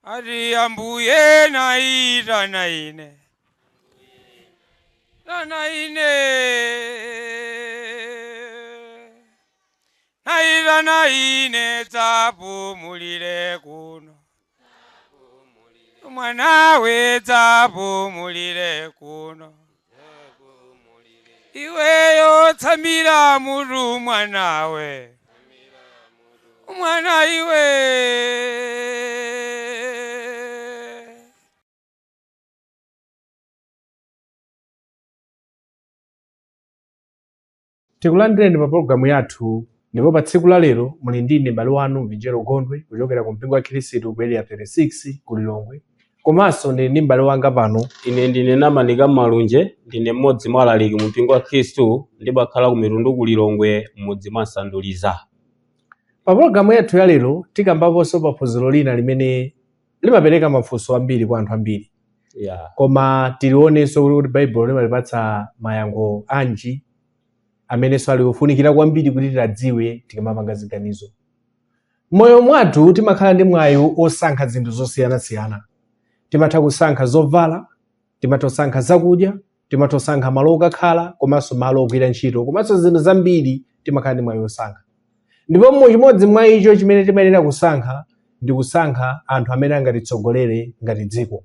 Ari ambuye naira naine naira naine tapumulire kuno mwana we tapumulire kuno iweyo tsamira muru mwana we mwana iwe tikulandireni pa pologalamu yathu ndipo pa tsiku la lero muli ndine m'bale wanu Vijero Gondwe kuchokera ku mpingo wa Khristu ku Berea 36 ku Lilongwe. Komanso ndili ndi m'bale wanga pano ine ndine Namanika Malunje, ndine mmodzi mwa alaliki mu mpingo wa Khristu ndibakhala ku Mitundu ku Lilongwe mmodzi mwa Sanduliza. Pa pologalamu yathu ya lero tikambaponso pa phunziro lina limene limapereka mafunso ambiri kwa anthu ambiri. Koma tilionenso kuti Baibulo limalipatsa mayankho anji amenenso ali ofunikira kwambiri kuti tidziwe tikamapanga ziganizo. Moyo mwathu timakhala ndi mwayi osankha zinthu zosiyanasiyana. Timatha kusankha zovala, timatha kusankha zakudya, timatha kusankha malo okakhala, komanso malo ogwira ntchito, komanso zinthu zambiri timakhala ndi mwayi osankha. Ndipo chimodzi mwa icho chimene timayenera kusankha ndi kusankha anthu amene angatitsogolere ngati dziko.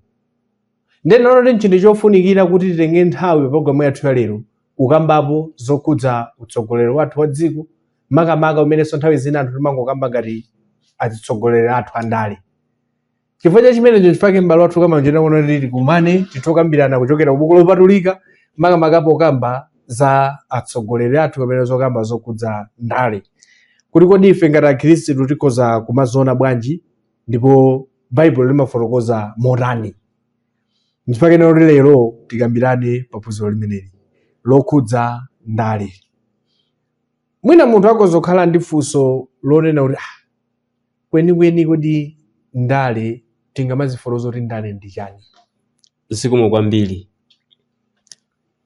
Ndeno ndi chinthu chofunikira kuti titenge nthawi pa pologalamu yathu ya lero kukambapo zokhudza utsogoleri wathu wa dziko, makamaka umenenso nthawi zina anthu timangokamba ngati atsogoleri athu andale. Chifukwa cha chimenecho chifake m'bale wathu Kamalonjera ngono tili kumane titokambirana kuchokera ku buku lopatulika makamaka pokamba za atsogoleri athu pamene zokamba zokhudza ndale. Kuti kodi ife ngati Akhristu tikhoza kumaziona bwanji ndipo Baibulo limafotokoza motani. Chifukwa chake lero tikambirane pa phunziro limeneli lokhudza ndale. Mwina munthu akozokhala ndi funso lonena kuti kwenikweni kodi ndale tingamazifotokoza kuti ndale ndi chani? Zikomo kwambiri.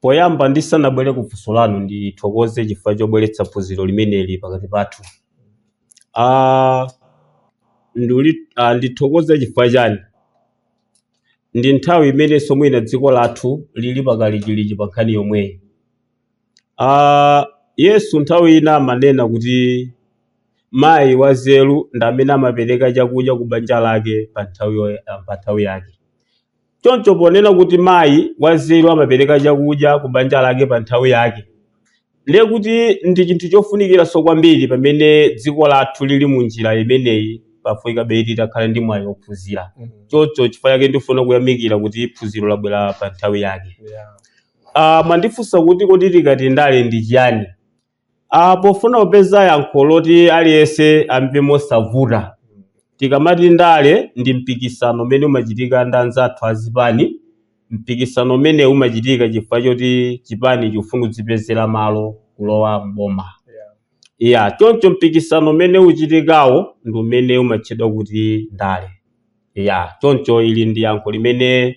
Poyamba ndisanabwere ku funso lanu ndithokoze chifukwa chobweretsa phunziro limeneli pakati pathu. Ndithokoze chifukwa chani? Ndi nthawi imenenso mwina dziko lathu lili pakalikiliki pa nkhani yomweyi. Yesu nthawi ina amanena kuti mayi wanzeru ndi amene amapereka chakudya ku banja lake pa nthawi yake. Choncho ponena kuti mayi wanzeru amapereka chakudya ku banja lake pa nthawi yake, ndiye kuti ndi chinthu chofunikiranso kwambiri pamene dziko lathu lili mu njira imeneyi pafunika beiti takhala ndi mwayi wophunzira. Choncho chifukwa chake ndifuna kuyamikira kuti phunziro labwera pa nthawi yake. Mwandifunsa kuti kodi tikati ndale ndi chiyani? Pofuna kupeza yankho loti aliyense amve mosavuta, tikamati ndale ndi mpikisano umene umachitika ndi anzathu azipani. Mpikisano umene umachitika chifukwa choti chipani chifuna kudzipezera malo kulowa mboma. Choncho mpikisano umene uchitikawo ndi umene umatchedwa kuti ndale. Choncho ili ndi yankho limene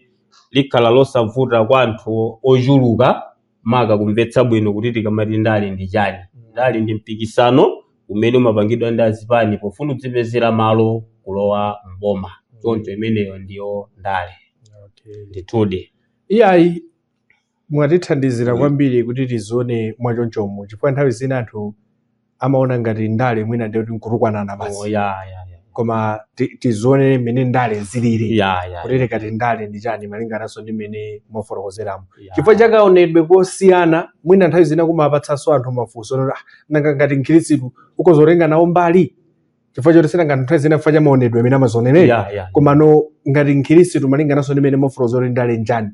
likhala losavuta kwa anthu ochuluka maka kumvetsa bwino kuti tikamati ndale ndi chani. Ndale ndi mpikisano umene umapangidwa ndi azipani pofuna kudzipezera malo kulowa mboma. Choncho imeneyo ndiyo ndale. Ndithudi. Iyayi mwatithandizira kwambiri kuti tizione mwachonchomo, chifukwa nthawi zina anthu amaona ngati ndale mwina ndiyo nkutukwanana basi. Koma tizione mmene ndale zilili. Kuti tikati ndale ndi chani malingananso ndi mmene mwafotokozeramo. Chifukwa chakaonedwe kosiyana mwina nthawi zina kumapatsanso anthu mafunso nanga ngati Mkhristu ukozotenga nawo mbali. Chifukwa choti sina ngati nthawi zina chifukwa cha maonedwe amene amazionera. Komano ngati Mkhristu malingananso ndi mmene mwafotokozera kuti ndale njani.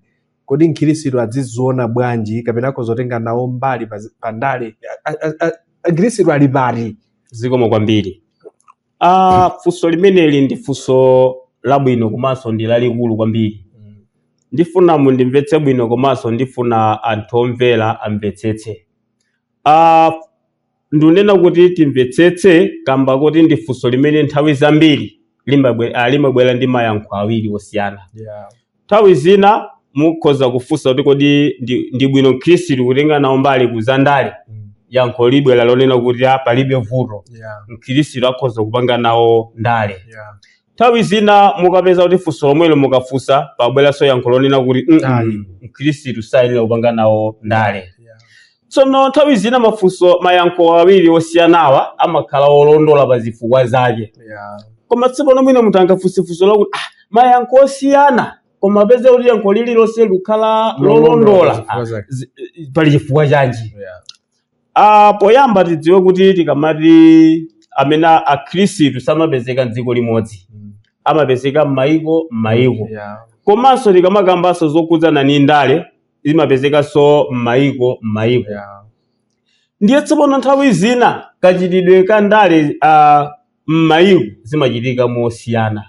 Kodi Mkhristu aziziona bwanji kapena akozotenga nawo mbali pa ndale? Mkhristu ali pati? Zikomo kwambiri. Funso limeneli ndi funso labwino komanso ndi lalikulu kwambiri. Ndifuna mundimvetse bwino komanso ndifuna anthu omvera amvetsetse. Ndunena kuti timvetsetse kamba kuti ndi funso limene nthawi zambiri limabwera ndi mayankho awiri osiyana. Nthawi zina mukhoza kufunsa kuti kodi ndi bwino Mkhristu kutenga nawo mbali kuza ndale? Yankho libwera lonena kuti palibe vuto. Mkhristu akhoza kupanga nawo ndale. nthawi zina mukapeza kuti funso lomwelo mukafunsa pabweranso yankho lonena kuti mkhristu sayenera kupanga nawo ndale. Tsono nthawi zina mayankho awiri osiyanawa amakhala olondola pa zifukwa zake. Koma tsopano mwina munthu angafunse funso lakuti mayankho osiyana koma apeze kuti yankho lililonse likhala lolondola pali chifukwa chanji. Poyamba tidziwe kuti tikamati amene akhristu samapezeka m'dziko limodzi, amapezeka m'mayiko. Komanso tikamakambanso zokhudzana ndi ndale zimapezekanso m'mayiko. Ndiye tsopano nthawi zina kachitidwe ka ndale m'mayiko zimachitika mosiyana.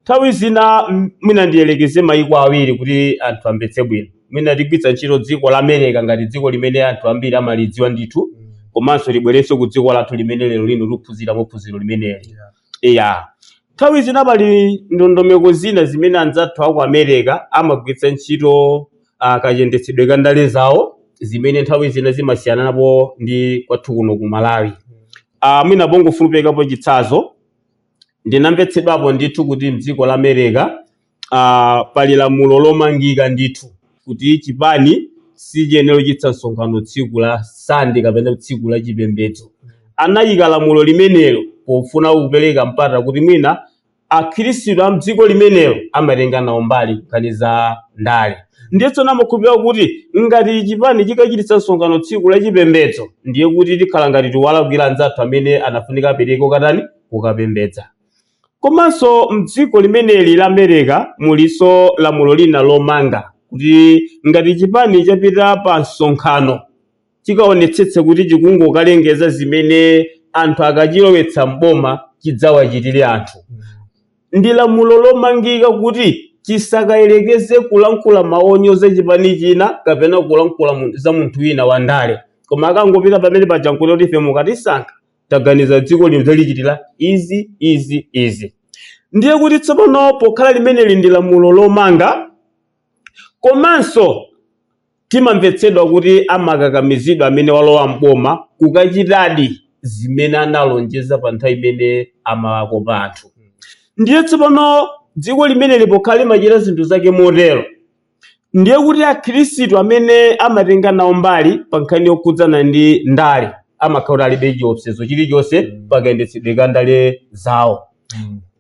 Nthawi zina mwina ndiyelekeze mayiko awiri kuti anthu amvetse bwino. Mwina tigwiritsa ntchito dziko la America ngati dziko limene anthu ambiri amalidziwa ndithu, komanso libwerenso ku dziko lathu limene lero lino tikuphunzira phunziro limeneli. Nthawi zina pali ndondomeko zina zimene anzathu aku America amagwiritsa ntchito kayendetsedwe ka ndale zawo zimene nthawi zina zimasiyana napo ndi kwathu kuno ku Malawi. Mwina pongofupikapo chitsanzo ndinamvetsedwapo ndithu kuti m'dziko la America pali lamulo lomangika ndithu kuti chipani sichiyenera kuchitsa msonkhano tsiku la Sunday kapena tsiku la chipembedzo. Anayika lamulo limenelo pofuna kupereka mpata kuti mwina akhristu a m'dziko limenelo amatenga nawo mbali nkhani za ndale. Ndiye tsono amakhulupirira kuti ngati chipani chikachititsa msonkhano tsiku la chipembedzo ndiye kuti tikhala ngati tiwalakwira anzathu amene anafunika apereke kukapembedza. Komanso m'dziko limeneli la America muliso lamulo lina lomanga kuti ngati chipani chapita pa msonkhano chikaonetsetse kuti chikungokalengeza zimene anthu akachilowetsa mboma chidzawachitire anthu. Ndi lamulo lomangika kuti chisakayerekeze kulankhula maonyoza chipani china kapena kulankhula za munthu wina wa ndale. Koma akangopita pamene pajankulo kuti ife mukatisankha taganiza dziko lino lichitira izi. Ndiye kuti tsopano pokhala limeneli ndi lamulo lomanga, komanso timamvetsedwa kuti amakakamizidwa amene walowa mboma kukachitadi zimene analonjeza pa nthawi imene amakopa anthu. Ndiye tsopano dziko limeneli pokhala limachita zinthu zake motero, ndiye kuti akhristu amene amatenga nawo mbali pa nkhani yokhudzana ndi ndale amakhala alibe chiopsezo chilichonse pakayendetsedwe ka ndale zawo.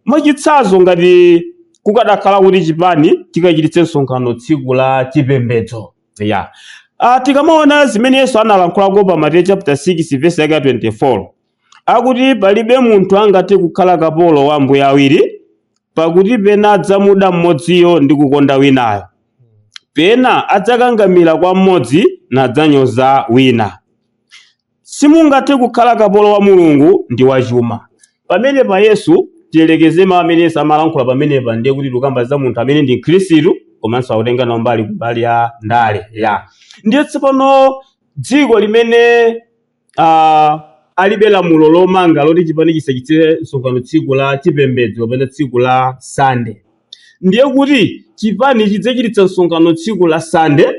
Mwachitsanzo ngati kukadakhala kuti chipani chikachititse msonkhano tsiku la chipembedzo. Tikamaona zimene Yesu analankhulako pa Mateyu chapter 6 verse yake 24 akuti palibe munthu angathe kukhala kapolo wa ambuye awiri, pakuti pena adzamuda mmodziyo ndi kukonda winayo, pena adzakangamira kwa mmodzi nadzanyoza wina. Simungathe kukhala kapolo wa Mulungu ndi wachuma. Pamene pa Yesu tiyelekeze mawu amene Yesu amalankhula pamenepa ndiye kuti tikamba za munthu amene ndi Khristu komanso akutenga nawo mbali kumbali ya ndale. Ndiye tsopano dziko limene alibe lamulo lomanga loti chipani chisachititse msonkhano tsiku la chipembedzo kapena tsiku la Sunday, ndiye kuti chipani chidzachititsa msonkhano tsiku la Sunday,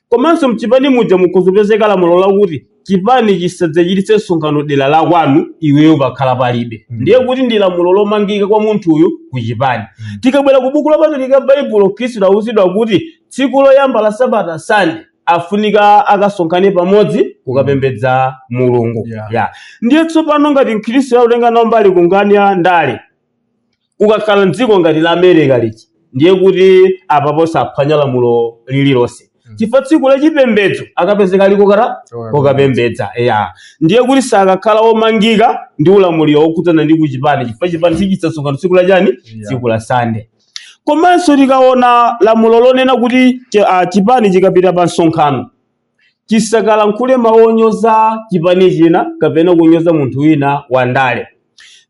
komanso mchipani muja mukhozopezeka lamulo lakuti chipani chisadzachititse msonkhano dera la kwanu iweyo pakhala palibe. Ndiye kuti ndi lamulo lomangika kwa munthu uyu ku chipani. Tikabwera ku buku lopatulika Baibulo, Khristu awuzidwa kuti tsiku loyamba la Sabata Sunday afunika akasonkhane pamodzi kukapembedza Mulungu. Ndiye tsopano ngati Mkhristu akutenga nawo mbali kungani ya ndale kukakhala mdziko ngati la America lichi, ndiye kuti apapo saphwanya lamulo lililonse. Chifukwa tsiku la chipembedzo akapezeka ali kukapembedza. Ndiye kuti sakakhala omangika ndi ulamuliro wokhudzana ndi kuchipani, chifukwa chipani sichititsa msonkhano tsiku la chani? Tsiku la Sunday. Komanso tikaona lamulo lonena kuti chipani chikapita pa msonkhano chisakalankhule maonyoza chipani china kapena kunyoza munthu wina wa ndale.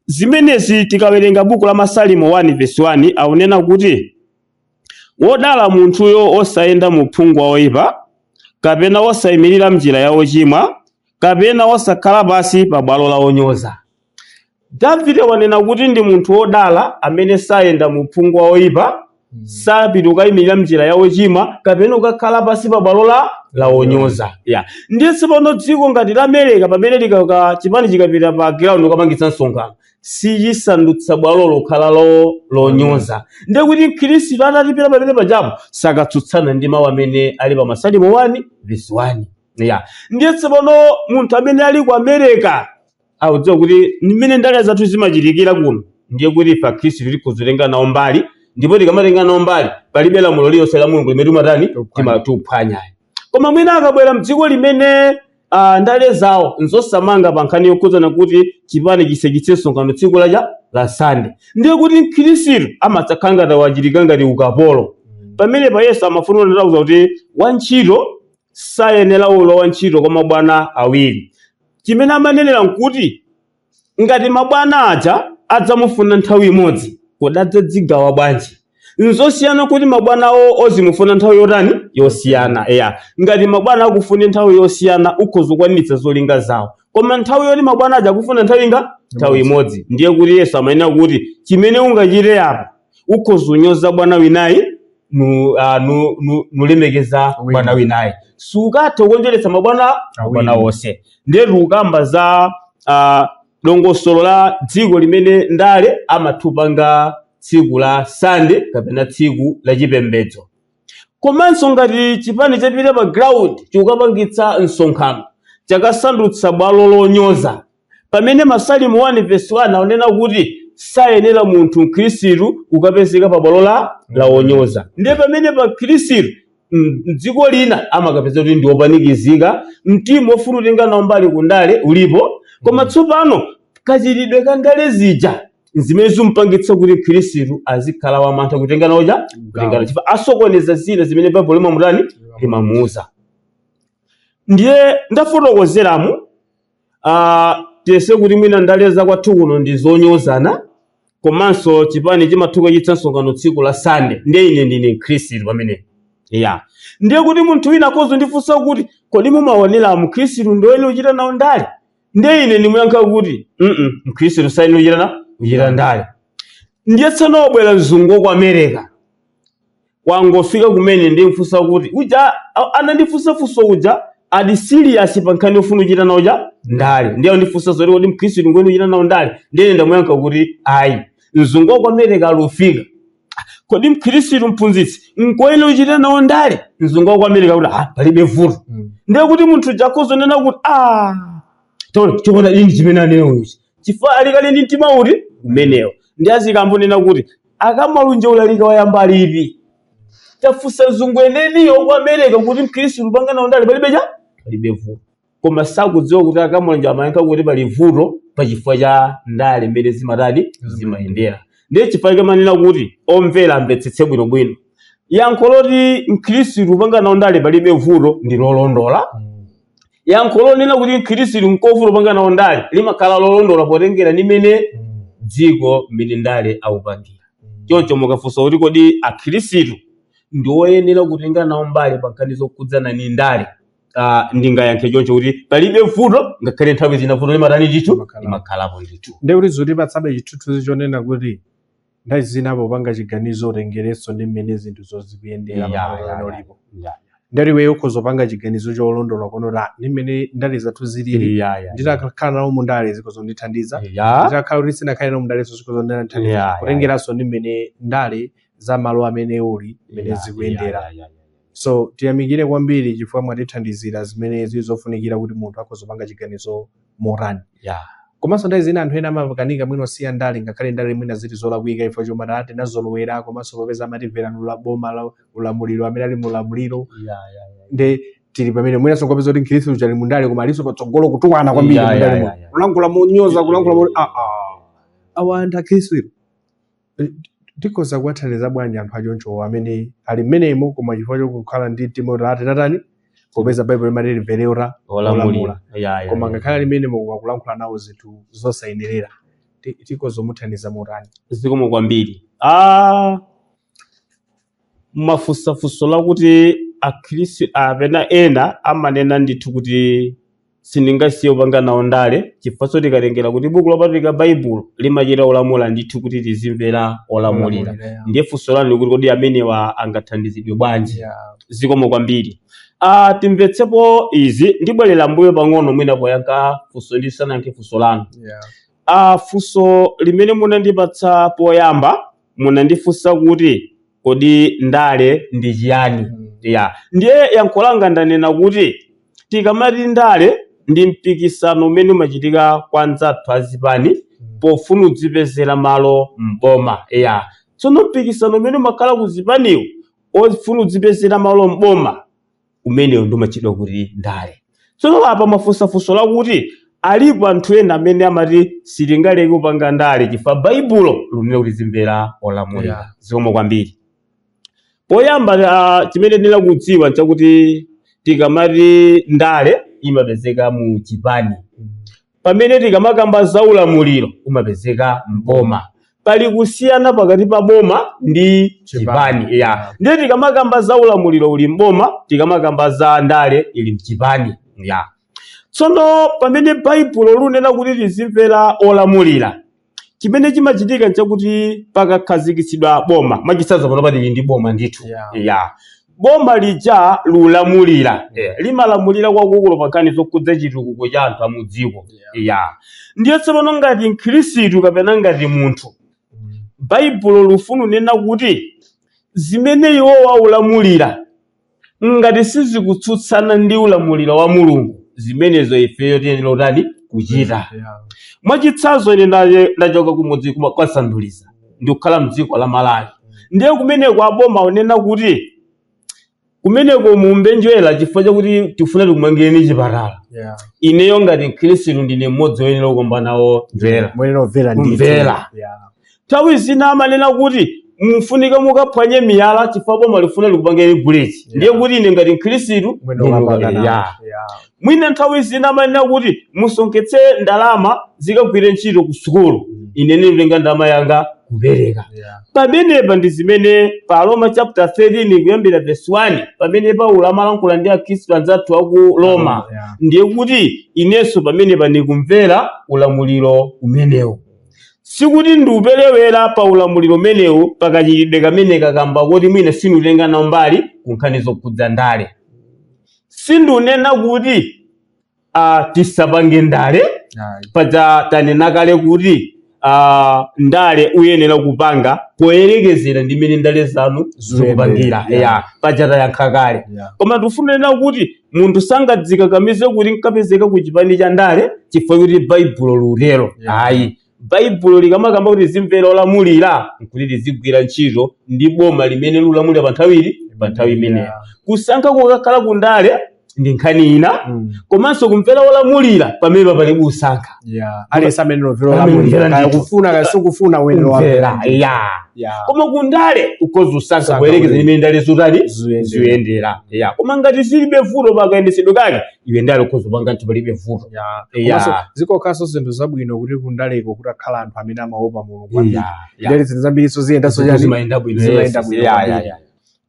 Zimenezi tikawerenga buku la Masalimo 1 verse 1 akunena kuti wodala munthuyo osayenda mu phungu woyipa, kapena osayimirira mnjira ya ochimwa, kapena osakhala pansi pa bwalo la onyoza. Davide wanena kuti ndi munthu wodala amene sayenda mu phungu woyipa, sapita kuyimirira mnjira ya ochimwa, kapena kukhala pansi pa bwalo la onyoza. Ndiye tsopano dziko ngati la America pamene chipani chikapita pa ground ukamangitsa msonkhano siyisandutsa bwalo lokhala lonyoza. Ndiye kuti Khristu atatipira pamene pajapo sakatsutsana ndi mawu amene ali pa Masalimo 1:1. Ndiye tsopano munthu amene ali ku America akudziwa kuti mmene ndale zathu zimachitikira kuno, ndiye kuti ife Khristu tikuzotenga nawo mbali, ndipo tikamatenga nawo mbali palibe lamulo lililonse la Mulungu limene timaphwanya. Koma mwina akabwera mdziko limene ndale zawo nzosamanga pa nkhani yokhudzana kuti chipani chisekitse msonkhano tsiku la Sunday, ndiye kuti Khristu amadzakhala ngati wachitika ngati ukapolo. Pamene pa Yesu amafuna kunena kuti wantchito sayenera ulo wantchito kwa mabwana awiri. Chimene amanenera nkuti ngati mabwana aja adzamufuna nthawi imodzi, kodi adzadzigawa bwanji? Nzosiyana kuti mabwana ozimufuna nthawi yosiyana. Ngati mabwana akufuna nthawi yosiyana ukhozokwanitsa zolinga zawo, koma nthawi yoti mabwana aja akufuna nthawi imodzi, ndiye kuti Yesu amanena kuti chimene ungachite apa ukhozonyoza bwana winayi nulemekeza bwana winayi. Sukatha kukonjeretsa mabwana onse. Ndiye tikukamba za dongosolo la dziko limene ndale amathupanga tsiku la Sunday kapena tsiku la chipembedzo. Komanso ngati chipani chapita pa ground chikukapangitsa msonkhano chakasandutsa bwalo lonyoza, pamene Masalimo 1:1 aonena kuti sayenera munthu Mkhristu ukapezeka pa bwalo la onyoza. Ndiye pamene pa Khristu mdziko lina amakapeza kuti ndi opanikizika, mtima ofuna kutenga nawo mbali kundale ulipo, koma tsopano kachitidwe ka ndale zija zimene zimpangitsa kuti Khristu azikhala wamantha kutenga nawo chifukwa asokoneza zina zimene Baibulo limamuuza. Ndiye ndafotokozeramu tiyese kuti mwina ndale zakwathu kuno ndi zonyozana, komanso chipani chimathuka chitsa msonkhano tsiku la Sunday. Ndiye ine ndine Mkhristu pamene. Ndiye kuti munthu wina akhoza ndifunsa kuti kodi mumaonera Mkhristu ndoyenera kuchita nawo ndale? Ndiye ine ndimuyankha kuti Mkhristu sayenera kuchita ndale. Ndiye tsopano wabwera mzungu ku America, wangofika kumene ndimfunsa kuti uja anandifunsa funso uja adi serious pa nkhani yofuna kuchita nawo ndale. Ndiye ndifunsa zoti kodi Mkhristu ngoyenera kuchita nawo ndale? Ndiye ndamuyankha kuti ayi, mzungu ku America alufika, kodi Mkhristu mphunzitsi ngoyenera kuchita nawo ndale? Mzungu ku America kuti palibe vuto. Ndiye kuti munthu jakhoza nena kuti chona ini chimene anena uchi chifukwa alikali ndi mtima uti umenewo. Ndiye azikambo kuti akamalunje ulalika wayamba alipi, tafunsa mzungu eneniyo ku America kuti Mkhristu upanga nawo ndale palibe vuto. Koma sakudziwa kuti akamalunje amayankha kuti pali vuto pa chifukwa cha ndale mmene zimayendera. Ndiye chifukwa chamanena kuti omvera amvetsetse bwinobwino, yankho loti Mkhristu upanga nawo ndale palibe vuto ndi lolondola. Yankho lonena kuti Mkhristu nkovuta upanga nawo ndale limakhala lolondola potengera ndi mmene dziko mmene ndale aupangira. Choncho mukafunsa kuti kodi Akhristu ndi oyenera kutenga nawo mbali pa nkhani zokhudzana ndi ndale, ndingayankhe choncho kuti palibe vuto, ngakhale nthawi zina vuto limakhalapo ndithu. Ndiye kuti zotipatsabe chithunzi chonena kuti nthawi zina popanga chiganizo utengerenso ndi mmene zinthu zozikuyendera pamalipo. Ndiye iweyo ukhozopanga chiganizo cholondola konota ndi mmene ndale zathu zilili, nditakhala nawo mu ndale zikozondithandiza, nditakhala kuti sinakhale nawo mu ndaleso zikozondithandiza, kutengeranso ndi mmene ndale za malo amene uli mmene zikuyendera. So tiyamikire kwambiri chifukwa mwatithandizira zimene zizofunikira kuti munthu akhozopanga chiganizo morani. Komanso nthawi zina anthu ena amapakanika mwina osiya ndale, ngakhale ndale mwina zili zolakwika ifo chomwe ati nazolowera, komanso popeza amatimvera boma la ulamuliro amene ali mu ulamuliro. Nde tili pamene mwina songopeza kuti Mkhristu chali mu ndale koma aliso patsogolo kutukwana kwambiri mu ndale, kulangula monyoza, kulangula awa anthu Akhristu tikhoza kuwathandiza bwanji anthu achoncho amene ali mmenemo koma chifukwa chokukhala ndi mtima ati natani popeza Baibulo imati limvera olamula. Koma ngakhale ali mmenemo koma kulankhula nawo zinthu zosayenerera, tikhoza kumuthandiza motani? Zikomo kwambiri. Mafunsafunso lakuti Akhristu apena ena amanena ndithu kuti sindingasiye upanga nawo ndale chifukwa tikatengera kuti buku lopatulika Baibulo limachita olamula ndithu kuti tizimvera olamulira. Ndiye funso lanu kuti kodi amenewa angathandizidwe bwanji? Zikomo kwambiri. Timvetsepo izi, ndibwerera mbuyo pang'ono mwina poyankha funso ndisanayankhe funso lanu. funso limene munandipatsa poyamba munandifunsa kuti kodi ndale ndi chiyani. Ndiye yankho langa ndanena kuti tikamati ndale ndi mpikisano umene umachitika kwa anzathu azipani pofuna kudzipezera malo m'boma. Tsono mpikisano umene umakhala kuzipaniwo ofuna kudzipezera malo m'boma umenewo ndi umachitidwa kuti ndale. Tsono apa mafunsafunso lakuti alipo anthu ena amene amati sitingaleke kupanga ndale chifukwa baibulo lunena kuti zimvera olamulira. Zikomo kwambiri. Poyamba chimene ndina kudziwa nchakuti tikamati ndale imapezeka mu chipani, pamene tikamakamba za ulamuliro umapezeka m'boma. Pali kusiyana pakati pa boma ndi chipani. Ndiye tikamakamba za ulamuliro uli m'boma, tikamakamba za ndale ili mchipani. Tsono pamene baibulo lunena kuti tizimvera olamulira, chimene chimachitika nchakuti pakakhazikitsidwa boma, mwachitsanzo pano pali ndi boma ndithu. Boma lija lulamulira, limalamulira kwakukulu pankhani zokhudza chitukuko cha anthu amudziko. Ndiye tsopano ngati mkhristu kapena ngati munthu, baibulo lufuna kunena kuti zimene iwo waulamulira ngati sizikutsutsana ndi ulamuliro wa Mulungu, zimenezo ifeyo tiyenera utani kuchita. Mwachitsanzo ine ndachoka kumudzi kwa Sanduliza ndikukhala mdziko la Malawi. Ndiye kumeneko aboma unena kuti kumeneko mumbenjwera chifukwa chakuti tifuna tikumangireni chipatala. Ineyo ngati mkhristu ndine mmodzi woyenera kukomba nawo njwera. Mvera. Nthawi zina amanena kuti mufunika mukaphwanye miyala chifukwa boma lifuna likupangeni buleti. Ndiye kuti ine ngati mkhristu mwina nthawi zina amanena kuti musonketse ndalama zikagwire ntchito ku sukulu, ine nditenga ndalama yanga kupereka. Pamenepa ndi zimene pa Roma chapter 13 kuyambira verse 1 pamene Paulo amalankhula ndi akhristu anzathu aku Roma. Ndiye kuti inenso pamenepa ndikumvera ulamuliro umenewo. Sikuti ndiuperewera pa ulamuliro umenewu pakachitidwe kamene kakamba kuti mwina sindutenga nawo mbali kunkhani zokhudza ndale. Sindunena kuti tisapange ndale, paja tanena kale kuti ndale uyenera kupanga poyerekezera ndi mene ndale zanu zikupangira. Paja tayankha kale. Koma tifunena kuti munthu sangadzikakamize kuti nkapezeka ku chipani cha ndale chifukwa kuti baibulo lutero. Baibulo likamakamba kuti zimvera olamulira nkuti tizigwira ntchito ndi boma limene lulamulira pa nthawi imeneyo. Kusankha kukakhala ku ndale ndi nkhani ina, komanso kumvera olamulira pamene pali kusankha. Aliyense amene lovera olamulira kaya kufuna kaya sikufuna uyenera wamvera. Koma ku ndale ukhoza usankha kuyerekeza limene ndale zotani ziyendera. Koma ngati zilibe vuto pakayendesedwe kake, iwe ndale ukhoza upanga nthu palibe vuto. Zikokhaso zinthu zabwino kuti ku ndaleko kuti akhala anthu amene amaopa Mulungu. Ndale zinthu zambiriso ziyendanso zimayenda bwino.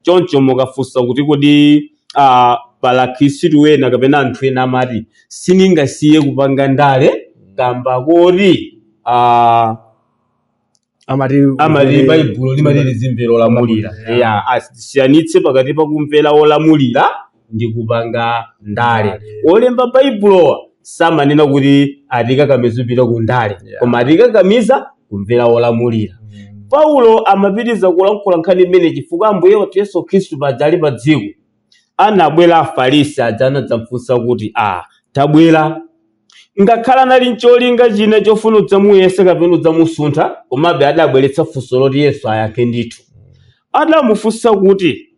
Choncho mukafunsa kuti kodi pala khristu wena kapena anthu ena amati siningasiye kupanga ndale kamba kuti amati baibulo limati lizimvera olamulira. Siyanitse pakati pa kumvera olamulira ndi kupanga ndale. Olemba baibulowa samanena kuti atikakamiza kupita ku ndale, koma atikakamiza kumvera olamulira. Paulo amapitiriza kulankhula nkhani imene chifukwa Ambuye wathu Yesu Khristu paja ali pa dziko anabwera Afarisi aja anadzamufunsa kuti tabwera ngakhala nali ncholinga china chofuna udzamuyesa kapena udzamusuntha, komabe adabweretsa funso loti Yesu ayankhe ndithu. Adamufunsa kuti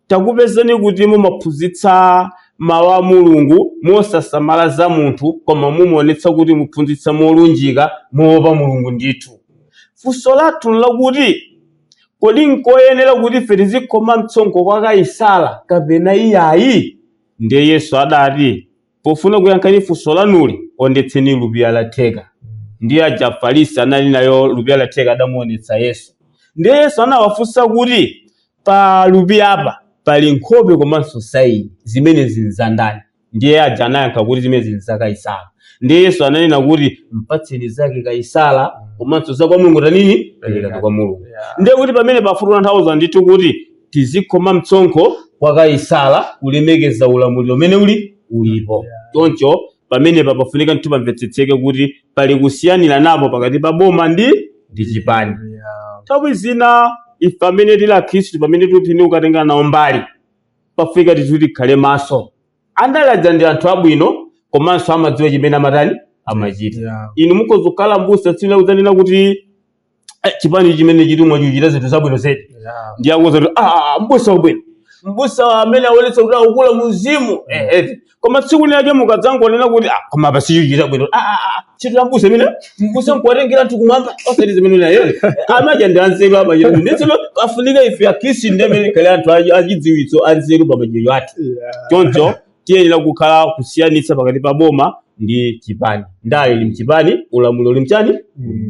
takupezani kuti mumaphunzitsa mawu a Mulungu mosasamala za munthu, koma mumaonetsa kuti muphunzitsa molunjika moopa Mulungu ndithu. Funso lathu lakuti kodi nkoyenera kuti ife tizikhoma msonkho kwa Kaisala kapena iyayi? Ndiye Yesu adati pofuna kuyankhani funso lanuli ondetseni lupia la theka. Ndiye aja Afarisi anali nayo lupia la theka adamuonetsa Yesu. Ndiye Yesu anawafunsa kuti pa lupia apa pali nkhope komanso saini, zimene zili za ndani? Ndiye aja anayankha kuti zimene zili za Kaisala. Ndiye Yesu ananena kuti mpatseni zake Kaisala komanso za kwa Mulungu tanini talekatu kwa Mulungu. Ndiye kuti pamene pafuta nthawi ndithu kuti tizikhoma msonkho kwa Kaisala kulemekeza ulamuliro umene ulipo. Choncho pamenepa pafunika nthu pamvetsetseke kuti pali kusiyanira napo pakati pa boma ndi chipani. Nthawi zina ife amene tili akhristu pamene tikuti ukatenga nawo mbali pafika tituti tikhale maso. Andalaja ndi anthu abwino komanso amadziwa chimene amatani amachita. Inu mukhoza kukhala mbusa tsina uzanena kuti chipani chimene chiti mwachichita zinthu zabwino zedi. Ndi akuza kuti mbusa ubwino. Mbusa amene aonetsa kuti akukula muzimu. Koma tsiku lake mukadzangonena kuti koma pasichichita bwino. Chitira mbusa imene mbusa nkuwatengera anthu kumwamba osati zimene naye. Amaja ndi anzeru amachita. Nditsilo afunika ife akhristu ndi amene kale anthu achidziwitso anzeru pamadyerero athu. Choncho tiyenera kukhala kusiyanitsa pakati pa boma ndi chipani. Ndale ili mchipani, ulamuliro uli mchani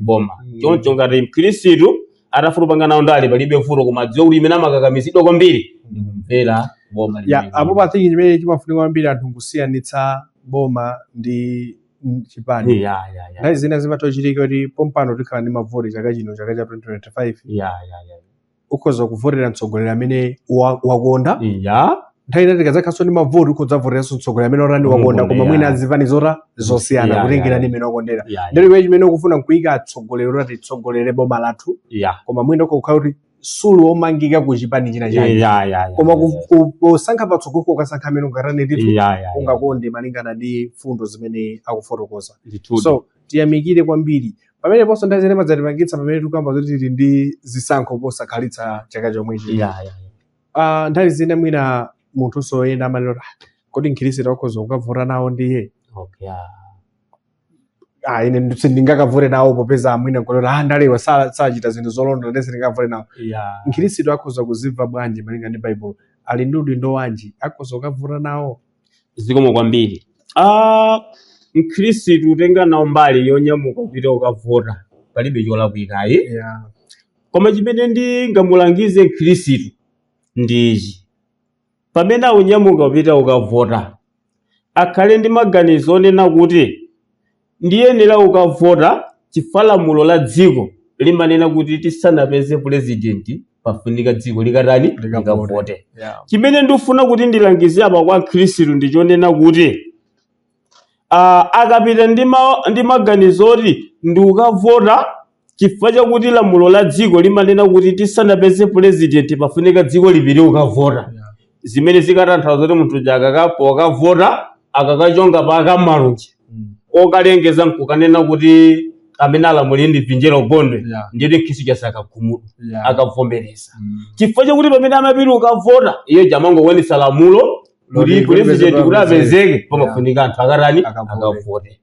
boma. Choncho ngati mkhristu atafuna kupanga nawo ndale palibe vuto koma adziwe kuti imene amakakamisidwa kwambiri ndi kumvera boma limene. Apo pathingi chimene chimafunika kwambiri anthu kusiyanitsa boma ndi chipani. Nthawi zina zimatochitika kuti pompano tikhala ndi mavoti chaka chino chaka cha 2025. Ukhoza kuvotera mtsogoleri amene wakonda. Nthawi ina tikadzakhaso ndi mavoti ukhodzavoteranso mtsogoleri amene orani wakonda koma mwina azimvanizora zosiyana kutengera ndi imene wakondera. Ndiliwe chimene ukufuna nkuyika atsogoleri orati tsogolere boma lathu koma mwina ukakhala kuti sulu omangika ku chipani china chake. Koma kusankha patsogolo ukasankha amene ungatani nditu ungakonde malingana ndi fundo zimene akufotokoza. So tiyamikire kwambiri pamene ponso nthawi zina madzatipangitsa pamene tikuyamba kuti tili ndi zisankho posakhalitsa chaka chomwechi. Nthawi zina mwina munthu soyenda amanena kodi mkhristu akhoza kukavota nawo ndiye. Ine sindingakavute nawo popeza mwina nkolera ndalewa sachita zinthu zolondola ndese ndingavute nawo. Mkhristu akhoza kuzimva bwanji malinga ndi Bible ali ndi udindo wanji akhoza kukavota nawo. Zikomo kwambiri. Mkhristu utenga nawo mbali yonyamuka kupita ukavota palibe cholakwikayi. Koma chimene ndingamulangize mkhristu ndichi pamene aunyamuka kupita ukavota akhale ndi maganizo onena kuti ndiyenera ukavota chifukwa lamulo la dziko limanena kuti tisanapeze president pafunika dziko likatani likavote. Chimene ndifuna kuti ndilangize apa kwa Khristu ndichonena kuti akapita ndi maganizo oti ndi ukavota chifukwa chakuti lamulo la dziko limanena kuti tisanapeze president pafunika dziko lipite ukavota. Zimene zikatanthauza kuti munthu jakakapo akavota akakachonga pa akamalunji okalengeza nkukanena kuti amene alamulira ndi Pinjero Gondwe ndiye Khristu chasaka khumudu akavomereza. Chifukwa chakuti pamene amapita ukavota iyo jamangokwanisa lamulo kuti president kuti apezeke pamafunika anthu akatani akavote.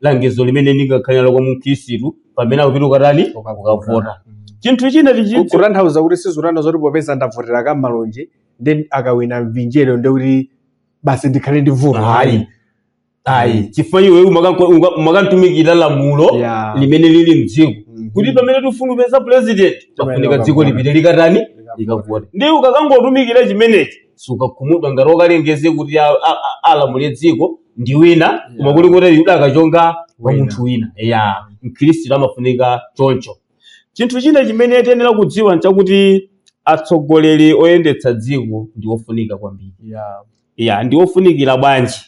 Langizo limene ndingakhalira kwa Mkhristu pamene akupita ukatani ukavota. Chinthu china kutanthauza kuti sizurana zoti popeza ndavotera kamalonje then akawina Pinjero ndi kuti basi ndikhale ndi vuto. Chifukwa iwe umakantumikira lamulo limene lili mdziko kuti pamene tifuna kupeza president pafunika dziko lipite likatani likavote. Ndi ukakangotumikira chimenechi sukakhumudwa ngati okalengeze kuti alamulire dziko ndi wina koma kuli kuti yuda akachonga kwa munthu wina. Mkhristu amafunika choncho. Chinthu china chimene tiyenera kudziwa nchakuti atsogoleri oyendetsa dziko ndi ofunika kwambiri. Ndi ofunikira bwanji.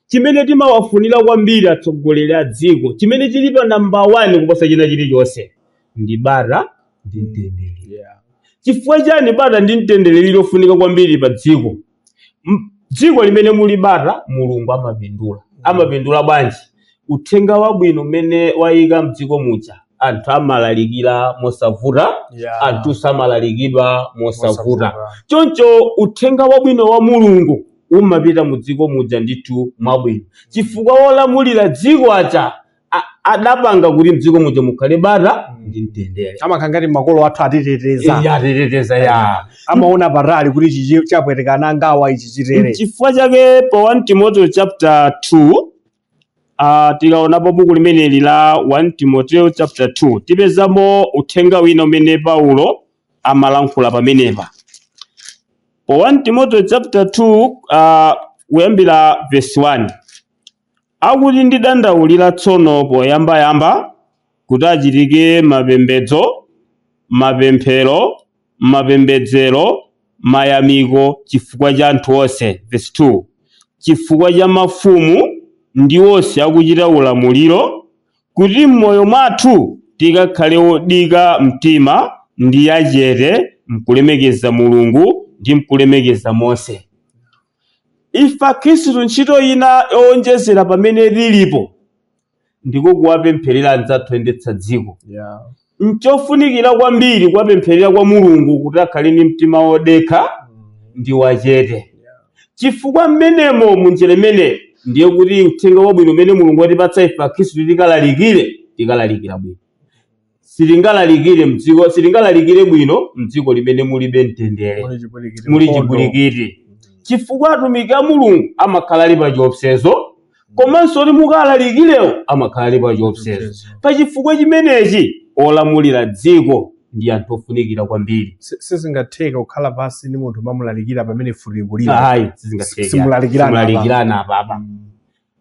Chimene timawafunira kwambiri atsogoleri a dziko chimene chili pa namba 1 kuposa china chilichonse ndi bata ndi mtendere. Chifukwa chani bata ndi mtendere lilofunika kwambiri pa dziko? Dziko limene muli bata Mulungu amapindula bwanji? Uthenga wabwino umene wayika mdziko muja anthu amalalikira mosavuta, anthu samalalikidwa mosavuta. Choncho uthenga wabwino wa Mulungu umapita mudziko muja ndithu mwabwino chifukwa wolamulira dziko aja adapanga kuti mdziko muja mukhale bata ndi mtendere. Amakhangati makolo athu atiteteza. Amaona patali kuti ichi chapwetekana ngawa ichi chitere. Chifukwa chake pa 1 Timothy chapter 2 tikaonapo buku limeneli la 1 Timothy chapter 2 tipezamo uthenga wina umene Paulo amalankhula pamenepa. Pa 1 Timothy chapter 2 kuyambira verse 1 akuti ndidandaulira tsono poyambayamba kuti achitike mapembedzo, mapemphero, mapembedzero, mayamiko chifukwa cha anthu onse. Verse 2 chifukwa cha mafumu ndi onse akuchita ulamuliro, kuti m'moyo mwathu tikakhale odika mtima ndi achete mkulemekeza Mulungu ndi mkulemekeza Mose. Ife Khristu ntchito ina yowonjezera pamene tilipo ndiko kuwapempherera anzathu oyendetsa dziko. Nchofunikira kwambiri kuwapempherera kwa Mulungu kuti akhale ndi mtima wodekha ndi wachete. Chifukwa mmenemo munjira imene ndiye kuti uthenga wabwino umene Mulungu watipatsa ife Khristu tikalalikira bwino. Sitingalalikire bwino mdziko limene mulibe mtendere, muli chipulikiti. Chifukwa atumiki a Mulungu amakhala ali pa chiopsezo, komanso kuti mukalalikirewo amakhala ali pa chiopsezo. Pa chifukwa chimenechi olamulira dziko ndi anthu ofunikira kwambiri. Sizingatheka kukhala pasi ndi munthu mamulalikira pamene futi kulira. Hayi, simulalikirana apapa.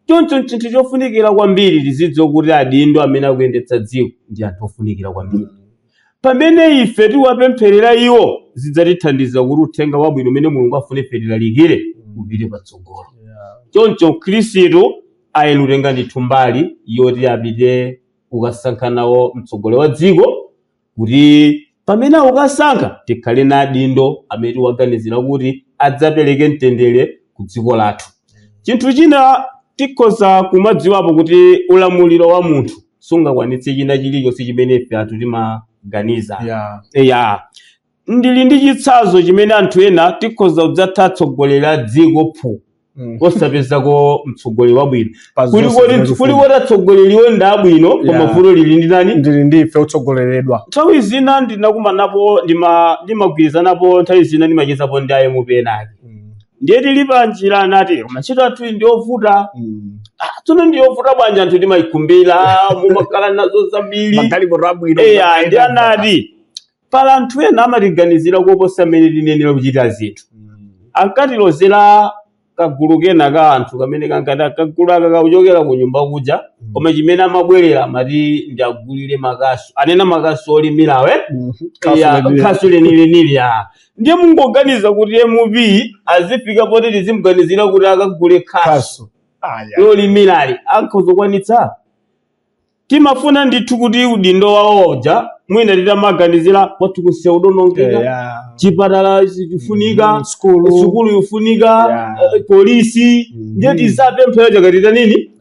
Choncho chinthu chofunikira kwambiri tizidziwa kuti adindo amene akuyendetsa dziko ndi anthu ofunikira kwambiri. Pamene ife tiwapempherera iwo zidzatithandiza kuti uthenga wabwino umene Mulungu afune ife tilalikire upite patsogolo. Choncho Khristu ayelutenga ndithu mbali yoti apite kukasankha nawo mtsogoleri wa dziko, kuti pamene ukasankha tikhale na adindo amene tiwaganizira kuti adzapereke mtendere ku dziko lathu. Chinthu china tikhoza kumadziwapo kuti ulamuliro wa munthu sungakwanitse china chilichonse chimene ife anthu timaganiza. Ndili ndi chitsanzo chimene anthu ena tikhoza kudzatha atsogolera dziko phu osapezako mtsogoleri wabwino. Kuliko atsogoleriwe ndi abwino koma fulo lili ndi nani? Ndili ndi ife otsogoleredwa. Nthawi zina ndinakumanapo ndimagwirizanapo, nthawi zina ndimachezapo ndi AMP enake. Ndiye tili pa njira anati machito athu ndi ovuta. Tsono ndi ovuta bwanji anthu timayikumbira mumakhala nazo zambiri. Ndi anati pala anthu ena amatiganizira kuposa mmene tinenera kuchita zinthu. Ankatilozera kagulu kena ka anthu kamene kankati kagulu aka kauchokera ku nyumba kuja, koma chimene amabwerera amati ndiagulire makasu. Anena makasu olimirawe, kasu lenileni. Ndiye mungoganiza kuti AMP azifika poti tizimuganizira kuti akagule kasu yolimirali ankazokwanitsa. Timafuna ndithu kuti udindo wawo oja mwina titamaganizira kwathu kuseudonongeka, chipatala chifunika, sukulu yofunika, polisi. Ndiye tizapemphera jakatita nini?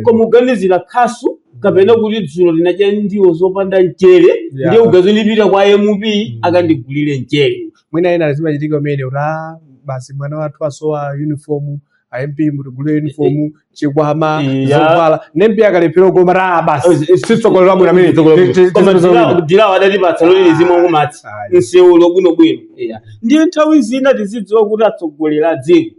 Komuganizira kasu kapena kuti dzulo linacha ndiwo zopanda mchere, ndiye ugazolipita kwa AMP akandigulire mchere. Mwina ena zimachitika umene ura basi mwana wathu asowa uniform, AMP mutigulire uniform, chikwama, zovala, nempi akalepera koma basi sitsogolerera mwina amene dira wadatipatsa loli zimongo mati nseulo bwinobwino. Ndiye nthawi zina tizidziwa kuti atsogolera dziko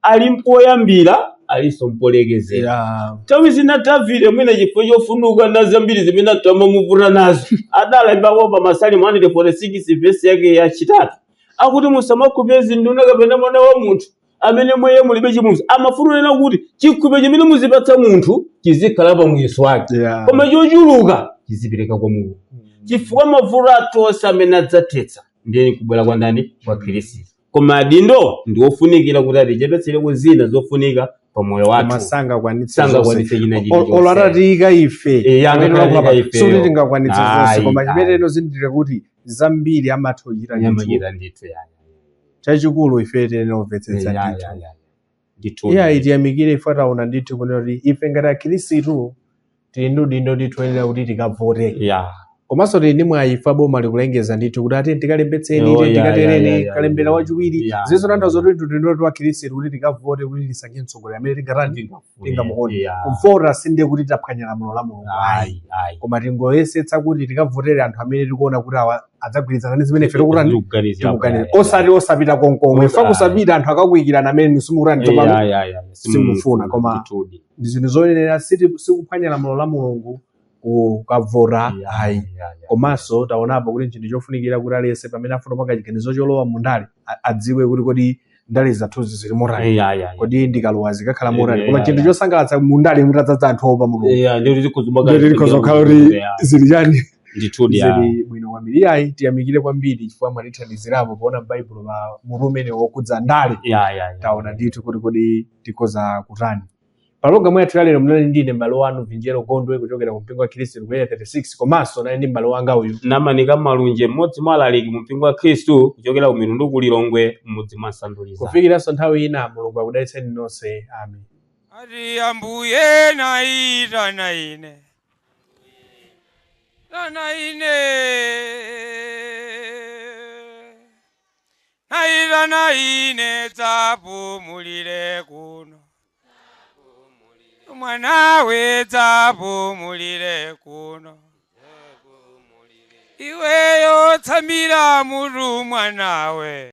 ali mpoyambira aliso mpolekezera. Nthawi zina Davide mwina chifukwa chofunuka na zambiri zimene tamamuvuta nazo adala ibawo pa Masalimo 146 verse yake ya 3 akuti musamakhuphe zinduna kapena mwana wa munthu amene mwaye mulibe chimudzi. Amafunira kuti chikhupe chimene muzipatsa munthu chizikhala pa muyeso wake, koma chochuluka chizipereka kwa Mulungu. Chifukwa mavuto atonse amene adzathetsa ndiye kubwera kwa ndani? Kwa Khristu. Koma adindo ndi ofunikira kuti atichepetsere zina zofunika pa moyo wathu. Masanga kwanitse china chilichonse. Olaratika ife. Suti tingakwanitse zonse, koma chimenezo zindire kuti zambiri amathochita ndithu. Chachikulu ife tinomvetsetsa ndithu. Tiyamikire ife taona ndithu kuti ife ngati Akhristu tili ndi udindo ndithu oyenera kuti tikavote. Komanso tili ndi mwayi ife boma likulengeza ndithu kuti ati tikalembetseni tikatereni kalembera wachiwiri. Zizo tanthauza kuti udindo wa Akhristu kuti tikavote kuti tisankhe mtsogoleri amene tingatani tingamuone. Kuvota sinde kuti taphwanya lamulo la Mulungu. Koma tingoyesetsa kuti tikavotere anthu amene tikuona kuti adzagwirizana ndi zimene ife tikuganiza. Osati osapita konkomwe. Ife kusapita anthu akakuyikirana amene nisimukutani chopano simufuna. Koma ndi zinthu zoyenera sikuphwanya lamulo la Mulungu kukavota. Komanso taonapo kuti chinthu chofunikira kuti aliyense pamene afuna kupanga chiganizo cholowa mundale adziwe kuti kodi ndale zathuzi zili morali, kodi ndikalowa zikakhala morali. Koma chinthu chosangalatsa mundale mutadzadza anthu opa Mulungu. Ndikuti tikuzokhala kuti zili chani ndithudi zili bwino kwambiri. Ayi tiyamikire kwambiri chifukwa mwatithandizirapo poona m'baibulo pa mutu umene wokudza ndale. Taona ndithu kuti kodi tikoza kutani. Palogamu yathu yalero mnali ndine m'bale wanu Vinjero Gondwe kuchokera ku mpingo wa Khristu ku 36 komanso naye ndi m'bale wanga uyu Namanika Malunje mmodzi mwa alaliki mu mpingo wa Khristu kuchokera ku Mitundu ku Lilongwe mmodzi mwa Sanduliza. kufikiranso nthawi ina Mulungu akudalitseni nonse. Amen. ati ambuye naita na ine naita na ine dzapumulire kuno mwanawe dzapumulire kuno iweyo tsamira mutu mwanawe.